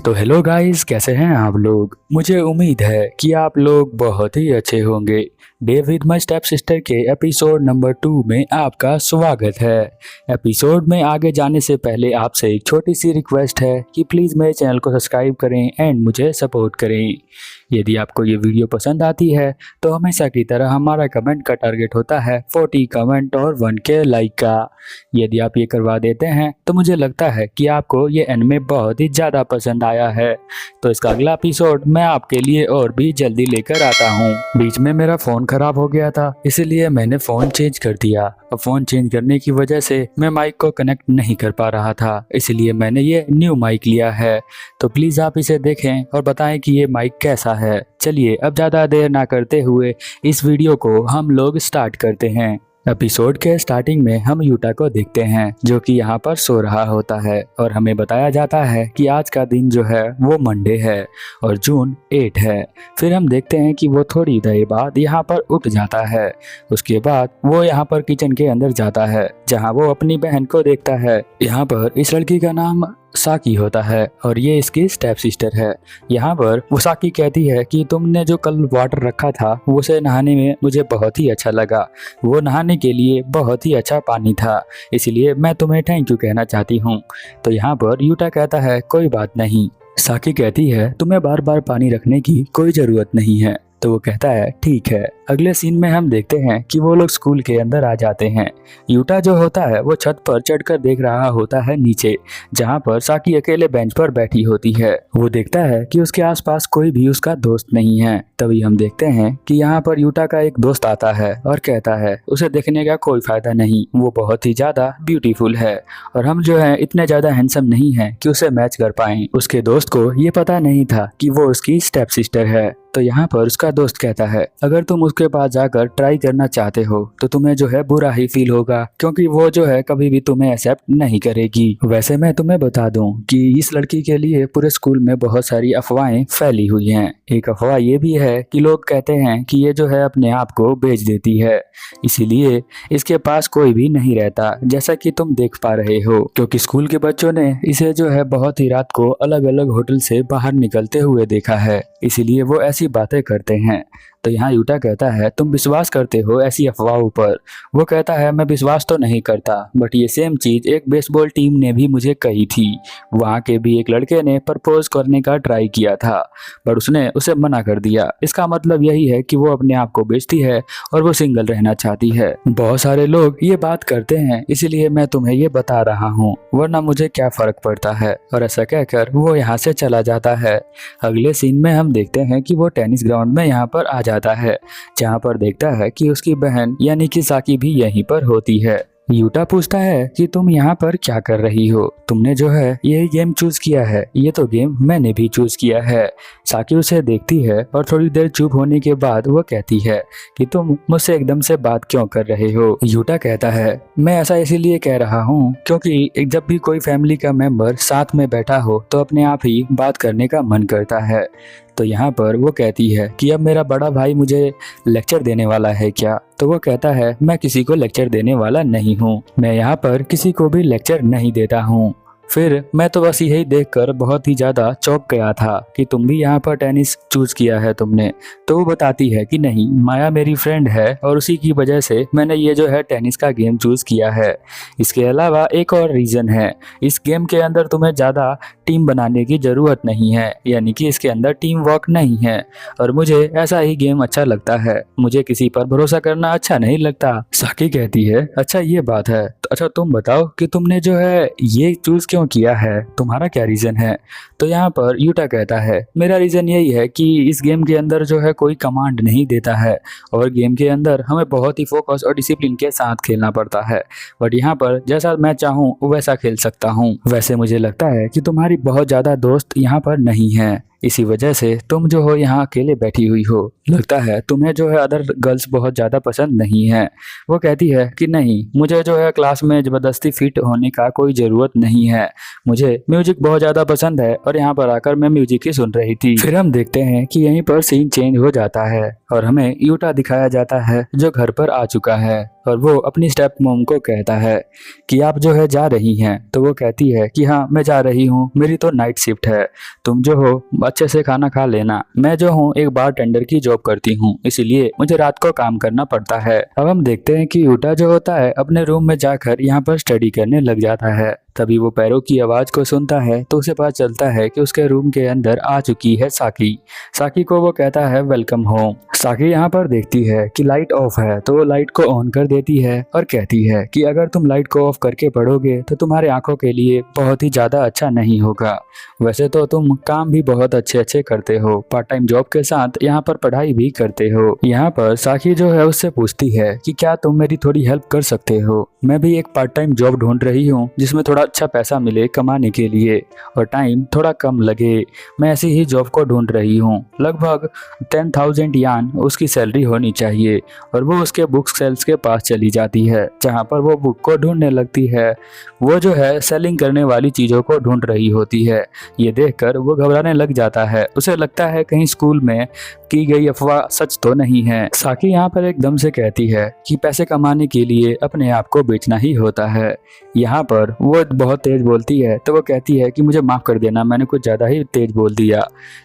तो hello guys, कैसे हैं आप लोग। मुझे उम्मीद है कि आप लोग बहुत ही अच्छे होंगे। Day with my step sister के एपिसोड नंबर 2 में आपका स्वागत है। एपिसोड में आगे जाने से पहले आपसे एक छोटी सी रिक्वेस्ट है कि प्लीज़ मेरे चैनल को सब्सक्राइब करें एंड मुझे सपोर्ट करें। यदि आपको ये वीडियो पसंद आती है तो हमेशा की तरह हमारा कमेंट का टारगेट होता है 40 कमेंट और 1K लाइक का। यदि आप ये करवा देते हैं तो मुझे लगता है कि आपको ये एनिमे बहुत ही ज़्यादा पसंद आया है। तो इसका अगला एपिसोड मैं आपके लिए और भी जल्दी लेकर आता हूँ। बीच में मेरा फ़ोन ख़राब हो गया था, इसलिए मैंने फ़ोन चेंज कर दिया। अब फ़ोन चेंज करने की वजह से मैं माइक को कनेक्ट नहीं कर पा रहा था, इसलिए मैंने ये न्यू माइक लिया है। तो प्लीज़ आप इसे देखें और बताएं कि ये माइक कैसा है। चलिए अब ज़्यादा देर ना करते हुए इस वीडियो को हम लोग स्टार्ट करते हैं। एपिसोड के स्टार्टिंग में हम यूटा को देखते हैं जो कि यहाँ पर सो रहा होता है और हमें बताया जाता है कि आज का दिन जो है वो मंडे है और जून 8 है। फिर हम देखते हैं कि वो थोड़ी देर बाद यहाँ पर उठ जाता है। उसके बाद वो यहाँ पर किचन के अंदर जाता है जहाँ वो अपनी बहन को देखता है। यहाँ पर इस लड़की का नाम साकी होता है और ये इसकी स्टेप सिस्टर है। यहाँ पर वो साकी कहती है कि तुमने जो कल वाटर रखा था उसे नहाने में मुझे बहुत ही अच्छा लगा। वो नहाने के लिए बहुत ही अच्छा पानी था, इसलिए मैं तुम्हें थैंक यू कहना चाहती हूँ। तो यहाँ पर यूटा कहता है कोई बात नहीं। साकी कहती है तुम्हें बार बार पानी रखने की कोई ज़रूरत नहीं है। तो वो कहता है ठीक है। अगले सीन में हम देखते हैं कि वो लोग स्कूल के अंदर आ जाते हैं। यूटा जो होता है वो छत पर चढ़कर देख रहा होता है नीचे, जहाँ पर साकी अकेले बेंच पर बैठी होती है। वो देखता है कि उसके आसपास कोई भी उसका दोस्त नहीं है। तभी हम देखते हैं कि यहाँ पर यूटा का एक दोस्त आता है और कहता है उसे देखने का कोई फायदा नहीं, वो बहुत ही ज्यादा ब्यूटीफुल है और हम जो है इतने ज्यादा हैंडसम नहीं है कि उसे मैच कर पाएं। उसके दोस्त को ये पता नहीं था कि वो उसकी स्टेप सिस्टर है। तो यहाँ पर उसका दोस्त कहता है अगर तुम उसके पास जाकर ट्राई करना चाहते हो तो तुम्हें जो है बुरा ही फील होगा, क्योंकि वो जो है कभी भी तुम्हें एक्सेप्ट नहीं करेगी। वैसे मैं तुम्हें बता दूं कि इस लड़की के लिए पूरे स्कूल में बहुत सारी अफवाहें फैली हुई हैं। एक अफवाह ये भी है कि लोग कहते हैं कि ये जो है अपने आप को बेच देती है, इसीलिए इसके पास कोई भी नहीं रहता, जैसा कि तुम देख पा रहे हो, क्योंकि स्कूल के बच्चों ने इसे जो है बहुत ही रात को अलग अलग होटल से बाहर निकलते हुए देखा है, इसीलिए वो ऐसी बातें करते हैं। तो यहाँ यूटा कहता है तुम विश्वास करते हो ऐसी अफवाहों पर। वो कहता है मैं विश्वास तो नहीं करता, बट ये सेम चीज एक बेसबॉल टीम ने भी मुझे कही थी। वहाँ के भी एक लड़के ने प्रपोज करने का ट्राई किया था, पर उसने उसे मना कर दिया। इसका मतलब यही है कि वो अपने आप को बेचती है और वो सिंगल रहना चाहती है। बहुत सारे लोग ये बात करते हैं, इसीलिए मैं तुम्हें ये बता रहा हूँ, वरना मुझे क्या फर्क पड़ता है। और ऐसा कहकर वो यहाँ से चला जाता है। अगले सीन में हम देखते हैं कि वो टेनिस ग्राउंड में यहाँ पर आ जाता है, जहाँ पर देखता है कि उसकी बहन यानी कि साकी भी यहीं पर होती है। यूटा पूछता है कि तुम यहाँ पर क्या कर रही हो, तुमने जो है यही गेम चूज किया है, ये तो गेम मैंने भी चूज किया है। साकी उसे देखती है और थोड़ी देर चुप होने के बाद वो कहती है कि तुम मुझसे एकदम से बात क्यों कर रहे हो। यूटा कहता है मैं ऐसा इसीलिए कह रहा हूँ क्योंकि जब भी कोई फैमिली का मेंबर साथ में बैठा हो तो अपने आप ही बात करने का मन करता है। तो यहाँ पर वो कहती है कि अब मेरा बड़ा भाई मुझे लेक्चर देने वाला है क्या। तो वो कहता है मैं किसी को लेक्चर देने वाला नहीं हूँ, मैं यहाँ पर किसी को भी लेक्चर नहीं देता हूँ। फिर मैं तो बस यही देखकर बहुत ही ज़्यादा चौंक गया था कि तुम भी यहाँ पर टेनिस चूज़ किया है तुमने। तो वो बताती है कि नहीं, माया मेरी फ्रेंड है और उसी की वजह से मैंने ये जो है टेनिस का गेम चूज़ किया है। इसके अलावा एक और रीज़न है, इस गेम के अंदर तुम्हें ज़्यादा टीम बनाने की ज़रूरत नहीं है, यानी कि इसके अंदर टीम वर्क नहीं है और मुझे ऐसा ही गेम अच्छा लगता है, मुझे किसी पर भरोसा करना अच्छा नहीं लगता। साकी कहती है अच्छा ये बात है, तो अच्छा तुम बताओ कि तुमने जो है ये चूज़ क्यों किया है, तुम्हारा क्या रीज़न है। तो यहाँ पर यूटा कहता है मेरा रीज़न यही है कि इस गेम के अंदर जो है कोई कमांड नहीं देता है और गेम के अंदर हमें बहुत ही फोकस और डिसिप्लिन के साथ खेलना पड़ता है, बट यहाँ पर जैसा मैं चाहूँ वैसा खेल सकता हूँ। वैसे मुझे लगता है कि तुम्हारी बहुत ज़्यादा दोस्त यहाँ पर नहीं है, इसी वजह से तुम जो हो यहाँ अकेले बैठी हुई हो। लगता है तुम्हें जो है अदर गर्ल्स बहुत ज़्यादा पसंद नहीं है। वो कहती है कि नहीं, मुझे जो है क्लास में ज़बरदस्ती फिट होने का कोई ज़रूरत नहीं है, मुझे म्यूजिक बहुत ज़्यादा पसंद है और यहाँ पर आकर मैं म्यूजिक ही सुन रही थी। फिर हम देखते हैं कि यहीं पर सीन चेंज हो जाता है और हमें यूटा दिखाया जाता है जो घर पर आ चुका है। और वो अपनी स्टेप मॉम को कहता है कि आप जो है जा रही हैं। तो वो कहती है कि हाँ मैं जा रही हूँ, मेरी तो नाइट शिफ्ट है, तुम जो हो अच्छे से खाना खा लेना। मैं जो हूँ एक बार टेंडर की जॉब करती हूँ, इसीलिए मुझे रात को काम करना पड़ता है। अब हम देखते हैं कि यूटा जो होता है अपने रूम में जाकर यहाँ पर स्टडी करने लग जाता है। तभी वो पैरों की आवाज को सुनता है तो उसे पता चलता है कि उसके रूम के अंदर आ चुकी है साकी। साकी को वो कहता है वेलकम होम। साकी यहाँ पर देखती है कि लाइट ऑफ है तो वो लाइट को ऑन कर देती है और कहती है कि अगर तुम लाइट को ऑफ करके पढ़ोगे तो तुम्हारे आंखों के लिए बहुत ही ज्यादा अच्छा नहीं होगा। वैसे तो तुम काम भी बहुत अच्छे अच्छे करते हो, पार्ट टाइम जॉब के साथ यहाँ पर पढ़ाई भी करते हो। यहाँ पर साकी जो है उससे पूछती है कि क्या तुम मेरी थोड़ी हेल्प कर सकते हो, मैं भी एक पार्ट टाइम जॉब ढूंढ रही हूँ जिसमें थोड़ा अच्छा पैसा मिले कमाने के लिए और टाइम थोड़ा कम लगे। मैं ऐसी ही जॉब को ढूंढ रही हूँ, लगभग 10,000 यान उसकी सैलरी होनी चाहिए। और वो उसके बुक सेल्स के पास चली जाती है जहाँ पर वो बुक को ढूंढने लगती है। वो जो है सेलिंग करने वाली चीज़ों को ढूंढ रही होती है। ये देखकर वो घबराने लग जाता है, उसे लगता है कहीं स्कूल में की गई अफवाह सच तो नहीं है। साकी यहाँ पर एकदम से कहती है कि पैसे कमाने के लिए अपने आप को बेचना ही होता है। यहाँ पर वो बहुत तेज बोलती है तो वो कहती है कि मुझे माफ कर देना, मैंने कुछ ज्यादा ही तेज बोल दिया।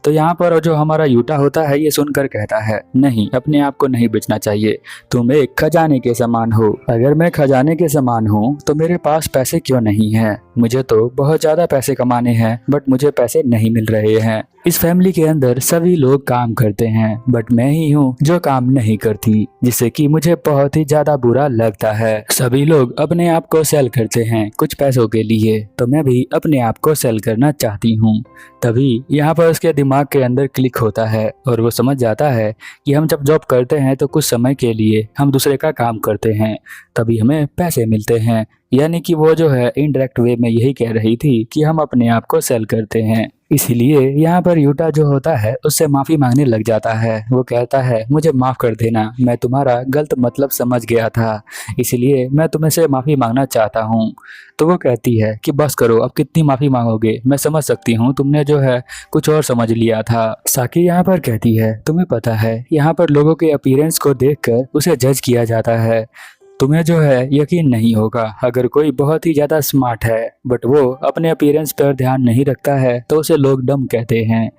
तो यहाँ पर जो हमारा यूटा होता है ये सुनकर कहता है नहीं, अपने आप को नहीं बेचना चाहिए, तुम एक खजाने के समान हो। अगर मैं खजाने के समान हूँ तो मेरे पास पैसे क्यों नहीं है? मुझे तो बहुत ज्यादा पैसे कमाने हैं बट मुझे पैसे नहीं मिल रहे हैं। इस फैमिली के अंदर सभी लोग काम करते हैं बट मैं ही हूँ जो काम नहीं करती, जिससे कि मुझे बहुत ही ज्यादा बुरा लगता है। सभी लोग अपने आप को सेल करते हैं कुछ पैसों के लिए, तो मैं भी अपने आप को सेल करना चाहती हूँ। तभी यहाँ पर उसके दिमाग के अंदर क्लिक होता है और वो समझ जाता है कि हम जब जॉब करते हैं तो कुछ समय के लिए हम दूसरे का काम करते हैं, तभी हमें पैसे मिलते हैं। यानी कि वो जो है इनडायरेक्ट वे में यही कह रही थी कि हम अपने आप को सेल करते हैं। इसीलिए यहाँ पर यूटा जो होता है उससे माफी मांगने लग जाता है। वो कहता है मुझे माफ कर देना, मैं तुम्हारा गलत मतलब समझ गया था, इसलिए मैं तुम्हें से माफी मांगना चाहता हूँ। तो वो कहती है कि बस करो, अब कितनी माफी मांगोगे, मैं समझ सकती हूँ तुमने जो है कुछ और समझ लिया था। साकी यहाँ पर कहती है तुम्हें पता है यहाँ पर लोगों के अपीयरेंस को देखकर उसे जज किया जाता है। तुम्हें जो है यकीन नहीं होगा, अगर कोई बहुत ही ज्यादा स्मार्ट है बट वो अपने अपीयरेंस पर ध्यान नहीं रखता है तो उसे लोग डम कहते हैं।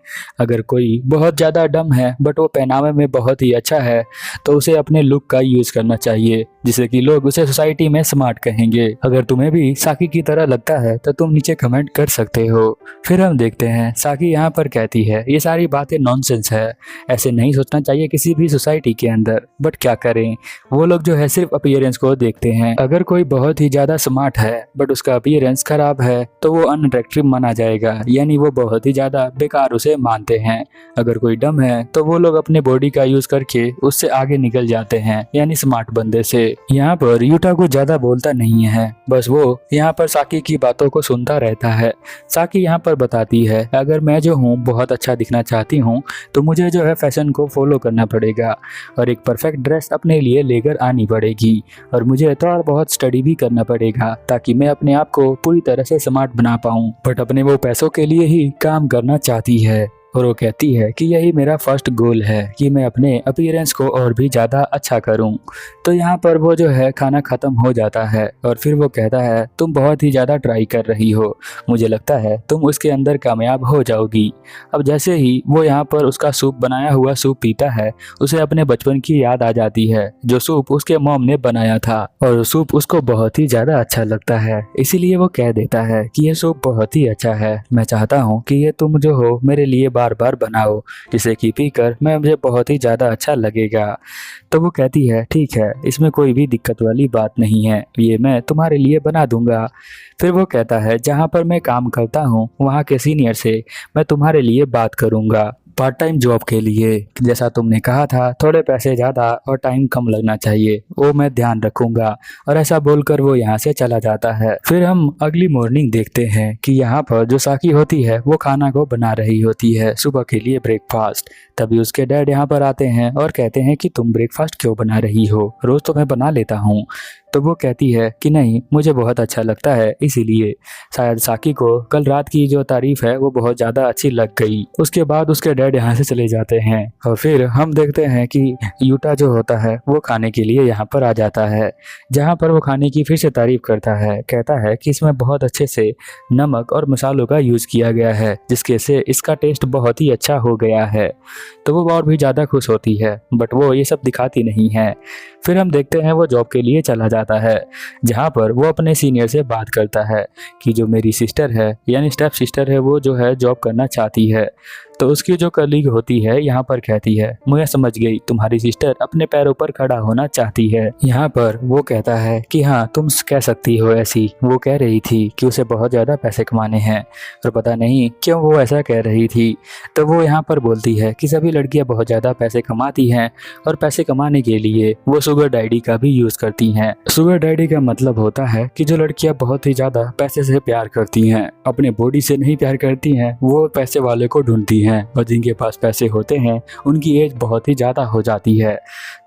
अगर कोई बहुत ज्यादा डम है बट वो पहनावे में बहुत ही अच्छा है तो उसे अपने लुक का यूज करना चाहिए, जिससे कि लोग उसे सोसाइटी में स्मार्ट कहेंगे। अगर तुम्हें भी साकी की तरह लगता है तो तुम नीचे कमेंट कर सकते हो। फिर हम देखते हैं साकी यहाँ पर कहती है ये सारी बातें नॉनसेंस है, ऐसे नहीं सोचना चाहिए किसी भी सोसाइटी के अंदर, बट क्या करें, वो लोग जो है सिर्फ अपीयरेंस को देखते हैं। अगर कोई बहुत ही ज्यादा स्मार्ट है बट उसका अपीयरेंस खराब है तो वो अनअट्रैक्टिव माना जाएगा, यानी वो बहुत ही ज्यादा बेकार उसे मानते हैं। अगर कोई डम है तो वो लोग अपने बॉडी का यूज करके उससे आगे निकल जाते हैं, यानी स्मार्ट बंदे से। यहाँ पर यूटा को ज्यादा बोलता नहीं है, बस वो यहाँ पर साकी की बातों को सुनता रहता है। साकी यहाँ पर बताती है अगर मैं जो हूँ बहुत अच्छा दिखना चाहती हूँ तो मुझे जो है फैशन को फॉलो करना पड़ेगा और एक परफेक्ट ड्रेस अपने लिए लेकर आनी पड़ेगी और मुझे थोड़ा बहुत स्टडी भी करना पड़ेगा ताकि मैं अपने आप को पूरी तरह से स्मार्ट बना पाऊँ। बट अपने वो पैसों के लिए ही काम करना चाहती है और वो कहती है कि यही मेरा फर्स्ट गोल है कि मैं अपने अपीयरेंस को और भी ज़्यादा अच्छा करूं। तो यहाँ पर वो जो है खाना ख़त्म हो जाता है और फिर वो कहता है तुम बहुत ही ज़्यादा ट्राई कर रही हो, मुझे लगता है तुम उसके अंदर कामयाब हो जाओगी। अब जैसे ही वो यहाँ पर उसका सूप बनाया हुआ सूप पीता है उसे अपने बचपन की याद आ जाती है, जो सूप उसके मॉम ने बनाया था और सूप उसको बहुत ही ज़्यादा अच्छा लगता है। इसीलिए वो कह देता है कि ये सूप बहुत ही अच्छा है, मैं चाहता हूँ कि ये तुम जो हो मेरे लिए बार बार बनाओ, जिसे कि पीकर मुझे बहुत ही ज़्यादा अच्छा लगेगा। तो वो कहती है ठीक है, इसमें कोई भी दिक्कत वाली बात नहीं है, ये मैं तुम्हारे लिए बना दूंगा। फिर वो कहता है जहाँ पर मैं काम करता हूँ वहाँ के सीनियर से मैं तुम्हारे लिए बात करूँगा पार्ट टाइम जॉब के लिए, जैसा तुमने कहा था थोड़े पैसे ज़्यादा और टाइम कम लगना चाहिए, वो मैं ध्यान रखूंगा। और ऐसा बोलकर वो यहाँ से चला जाता है। फिर हम अगली मॉर्निंग देखते हैं कि यहाँ पर जो साकी होती है वो खाना को बना रही होती है सुबह के लिए ब्रेकफास्ट। तभी उसके डैड यहाँ पर आते हैं और कहते हैं कि तुम ब्रेकफास्ट क्यों बना रही हो, रोज़ तो मैं बना लेता हूँ। तो वो कहती है कि नहीं, मुझे बहुत अच्छा लगता है, इसीलिए शायद साकी को कल रात की जो तारीफ है वो बहुत ज़्यादा अच्छी लग गई। उसके बाद उसके डैड यहाँ से चले जाते हैं और फिर हम देखते हैं कि यूटा जो होता है वो खाने के लिए यहाँ पर आ जाता है, जहाँ पर वो खाने की फिर से तारीफ करता है। कहता है कि इसमें बहुत अच्छे से नमक और मसालों का यूज़ किया गया है, जिसके से इसका टेस्ट बहुत ही अच्छा हो गया है। तो वो और भी ज़्यादा खुश होती है, बट वो ये सब दिखाती नहीं है। फिर हम देखते हैं वो जॉब के लिए चला जाता है, जहाँ पर वो अपने सीनियर से बात करता है कि जो मेरी सिस्टर है यानी स्टेप सिस्टर है वो जो है जॉब करना चाहती है। तो उसकी जो कलीग होती है यहाँ पर कहती है, मैं समझ गई, तुम्हारी सिस्टर अपने पैरों पर खड़ा होना चाहती है। यहाँ पर वो कहता है कि हाँ तुम कह सकती हो ऐसी। वो कह रही थी कि उसे बहुत ज़्यादा पैसे कमाने हैं और पता नहीं क्यों वो ऐसा कह रही थी। तो वो यहाँ पर बोलती है कि सभी लड़कियाँ बहुत ज़्यादा पैसे कमाती हैं और पैसे कमाने के लिए वो शुगर डैडी का भी यूज़ करती हैं। शुगर डैडी का मतलब होता है कि जो लड़कियाँ बहुत ही ज़्यादा पैसे से प्यार करती हैं, अपने बॉडी से नहीं प्यार करती हैं, वो पैसे वाले को ढूंढती हैं। और जिनके पास पैसे होते हैं उनकी एज बहुत ही ज़्यादा हो जाती है,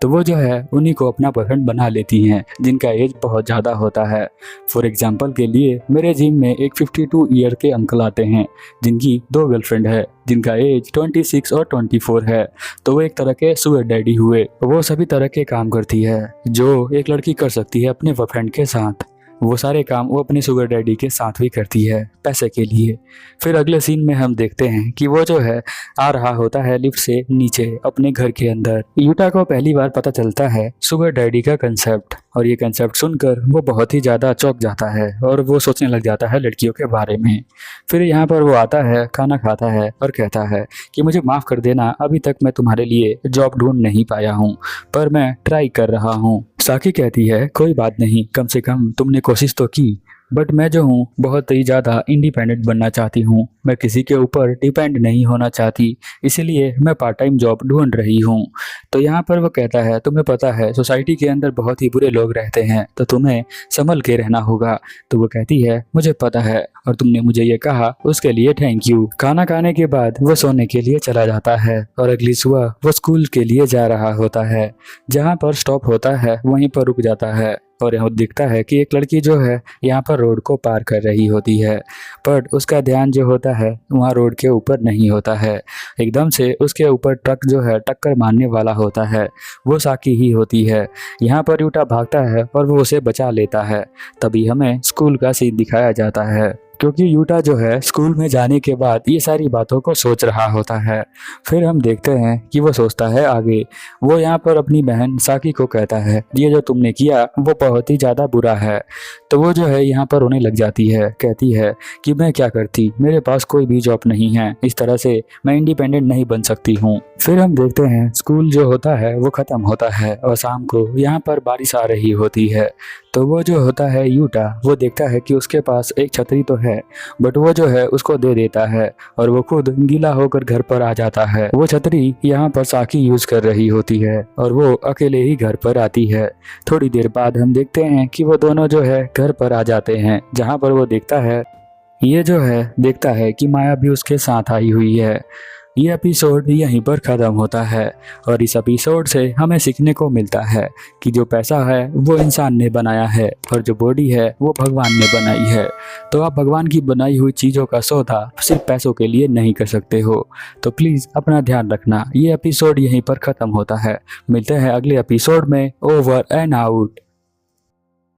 तो वो जो है उन्हीं को अपना बॉयफ्रेंड बना लेती हैं जिनका एज बहुत ज़्यादा होता है। फॉर एग्जांपल के लिए मेरे जिम में एक 52 ईयर के अंकल आते हैं जिनकी 2 गर्लफ्रेंड है, जिनका एज 26 और 24 है। तो वो एक तरह के शुगर डैडी हुए। वो सभी तरह के काम करती है जो एक लड़की कर सकती है अपने बॉयफ्रेंड के साथ। वो सारे काम वो अपने शुगर डैडी के साथ भी करती है पैसे के लिए। फिर अगले सीन में हम देखते हैं कि वो जो है आ रहा होता है लिफ्ट से नीचे अपने घर के अंदर। यूटा को पहली बार पता चलता है शुगर डैडी का कंसेप्ट, और ये कंसेप्ट सुनकर वो बहुत ही ज़्यादा चौंक जाता है और वो सोचने लग जाता है लड़कियों के बारे में। फिर यहाँ पर वो आता है, खाना खाता है और कहता है कि मुझे माफ़ कर देना, अभी तक मैं तुम्हारे लिए जॉब ढूंढ नहीं पाया हूँ, पर मैं ट्राई कर रहा हूँ। साकी कहती है कोई बात नहीं, कम से कम तुमने कोशिश तो की, बट मैं जो हूँ बहुत ही ज़्यादा इंडिपेंडेंट बनना चाहती हूँ, मैं किसी के ऊपर डिपेंड नहीं होना चाहती, इसलिए मैं पार्ट टाइम जॉब ढूंढ रही हूँ। तो यहाँ पर वो कहता है तुम्हें पता है सोसाइटी के अंदर बहुत ही बुरे लोग रहते हैं, तो तुम्हें संभल के रहना होगा। तो वो कहती है मुझे पता है और तुमने मुझे ये कहा उसके लिए थैंक यू। खाना खाने के बाद वो सोने के लिए चला जाता है और अगली सुबह वो स्कूल के लिए जा रहा होता है। जहाँ पर स्टॉप होता है वहीं पर रुक जाता है और यहाँ दिखता है कि एक लड़की जो है यहाँ पर रोड को पार कर रही होती है, पर उसका ध्यान जो होता है वहाँ रोड के ऊपर नहीं होता है। एकदम से उसके ऊपर ट्रक जो है टक्कर मारने वाला होता है, वो साकी ही होती है। यहाँ पर यूटा भागता है और वो उसे बचा लेता है। तभी हमें स्कूल का सीन दिखाया जाता है, क्योंकि यूटा जो है स्कूल में जाने के बाद ये सारी बातों को सोच रहा होता है। फिर हम देखते हैं कि वो सोचता है आगे। वो यहाँ पर अपनी बहन साकी को कहता है ये जो तुमने किया वो बहुत ही ज़्यादा बुरा है। तो वो जो है यहाँ पर रोने लग जाती है, कहती है कि मैं क्या करती, मेरे पास कोई भी जॉब नहीं है, इस तरह से मैं इंडिपेंडेंट नहीं बन सकती हूँ। फिर हम देखते हैं स्कूल जो होता है वो ख़त्म होता है और शाम को यहाँ पर बारिश आ रही होती है। तो वो जो होता है यूटा वो देखता है कि उसके पास एक छतरी तो है, बट वो जो है उसको दे देता है और वो खुद गीला होकर घर पर आ जाता है। वो छतरी यहाँ पर साकी यूज कर रही होती है और वो अकेले ही घर पर आती है। थोड़ी देर बाद हम देखते हैं कि वो दोनों जो है घर पर आ जाते हैं, जहाँ पर वो देखता है कि माया भी उसके साथ आई हुई है। ये एपिसोड यहीं पर ख़त्म होता है और इस एपिसोड से हमें सीखने को मिलता है कि जो पैसा है वो इंसान ने बनाया है और जो बॉडी है वो भगवान ने बनाई है। तो आप भगवान की बनाई हुई चीज़ों का सौदा सिर्फ पैसों के लिए नहीं कर सकते हो। तो प्लीज़ अपना ध्यान रखना। ये एपिसोड यहीं पर ख़त्म होता है। मिलते हैं अगले एपिसोड में। Over and out.